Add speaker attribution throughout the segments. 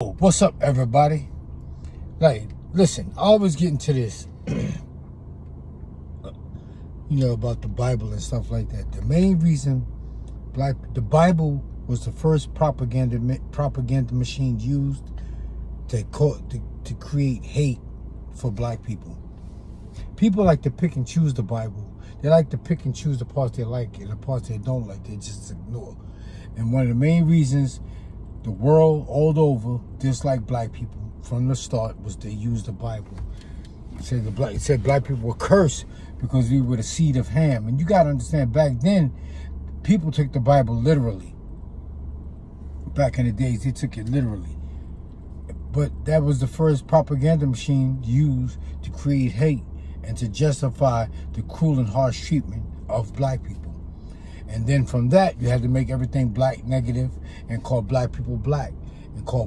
Speaker 1: What's up, everybody? Like, listen, I always get into this, about the Bible and stuff like that. The main reason, the Bible was the first propaganda machine used to create hate for black people. People like to pick and choose the Bible. They like to pick and choose the parts they like and the parts they don't like. They just ignore. And one of the main reasons the world all over disliked black people from the start was they used the Bible. It said black people were cursed because we were the seed of Ham. And you got to understand, back then, people took the Bible literally. Back in the days, they took it literally. But that was the first propaganda machine used to create hate and to justify the cruel and harsh treatment of black people. And then from that, you had to make everything black negative and call black people black and call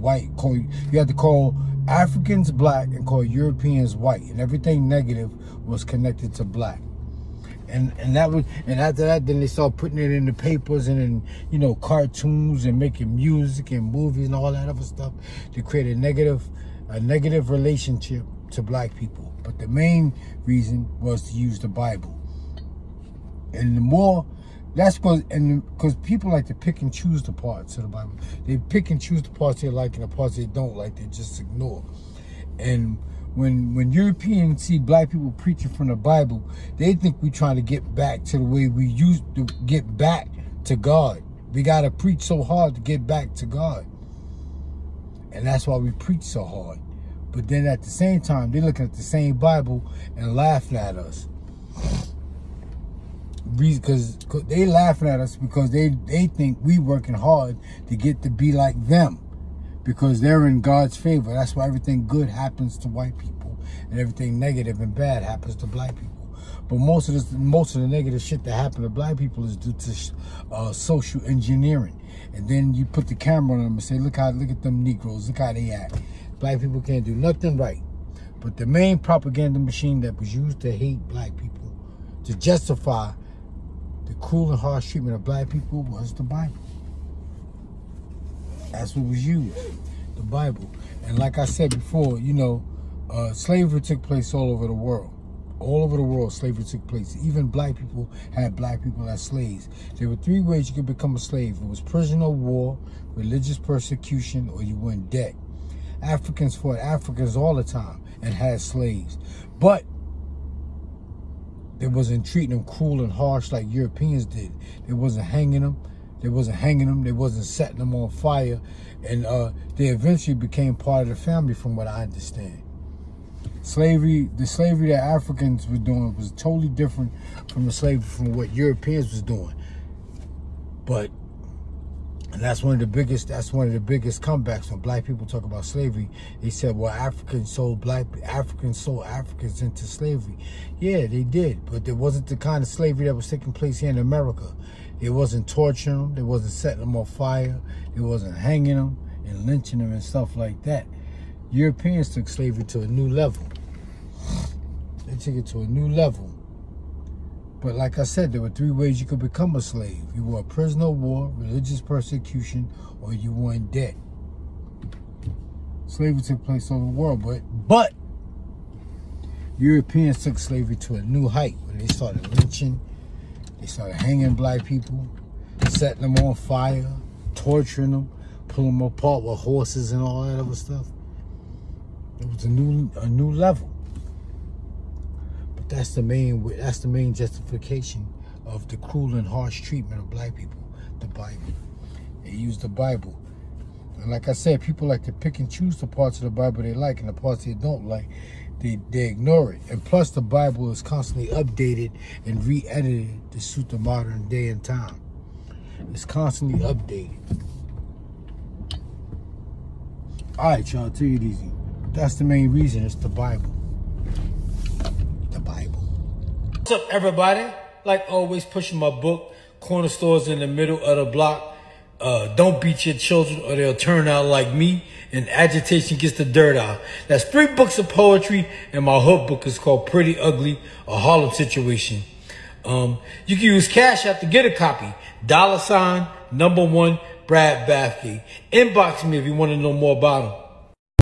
Speaker 1: you had to call Africans black and call Europeans white, and everything negative was connected to black. And after that, then they started putting it in the papers and in cartoons and making music and movies and all that other stuff to create a negative relationship to black people. But the main reason was to use the Bible. And the more that's because people like to pick and choose the parts of the Bible. They pick and choose the parts they like and the parts they don't like, they just ignore. And when Europeans see black people preaching from the Bible, they think we're trying to get back to the way we used to get back to God. We got to preach so hard to get back to God. And that's why we preach so hard. But then at the same time, they're looking at the same Bible and laughing at us. Because they laughing at us because they think we working hard to get to be like them, because they're in God's favor. That's why everything good happens to white people and everything negative and bad happens to black people. But most of the negative shit that happened to black people is due to social engineering. And then you put the camera on them and say, look at them Negroes, look how they act. Black people can't do nothing right. But the main propaganda machine that was used to hate black people, to justify the cruel and harsh treatment of black people, was the Bible. That's what was used, the Bible. And like I said before, slavery took place all over the world. All over the world, slavery took place. Even black people had black people as slaves. There were 3 ways you could become a slave. It was prisoner of war, religious persecution, or you were in debt. Africans fought Africans all the time and had slaves. But they wasn't treating them cruel and harsh like Europeans did. They wasn't hanging them. They wasn't setting them on fire. And they eventually became part of the family, from what I understand. The slavery that Africans were doing was totally different from from what Europeans was doing. And that's one of the biggest comebacks when black people talk about slavery. They said, well, Africans sold Africans into slavery. Yeah, they did, but it wasn't the kind of slavery that was taking place here in America. It wasn't torturing them, they wasn't setting them on fire, it wasn't hanging them and lynching them and stuff like that. Europeans took slavery to a new level. They took it to a new level. But like I said, there were 3 ways you could become a slave. You were a prisoner of war, religious persecution, or you were in debt. Slavery took place all over the world, but Europeans took slavery to a new height when they started lynching, they started hanging black people, setting them on fire, torturing them, pulling them apart with horses and all that other stuff. It was a new level. That's the main justification of the cruel and harsh treatment of black people, the Bible. They use the Bible. And like I said, people like to pick and choose the parts of the Bible they like, and the parts they don't like, they ignore it. And plus, the Bible is constantly updated and re-edited to suit the modern day and time. It's constantly updated. All right, y'all, take it easy. That's the main reason. It's the Bible. What's up, everybody? Like always, pushing my book, corner stores in the middle of the block. Don't beat your children or they'll turn out like me. And Agitation Gets the Dirt Out. That's 3 books of poetry, and my hook book is called Pretty Ugly, a Harlem Situation. You can use Cash App to get a copy. $1 #1 Brad Bathgate. Inbox me if you want to know more about him.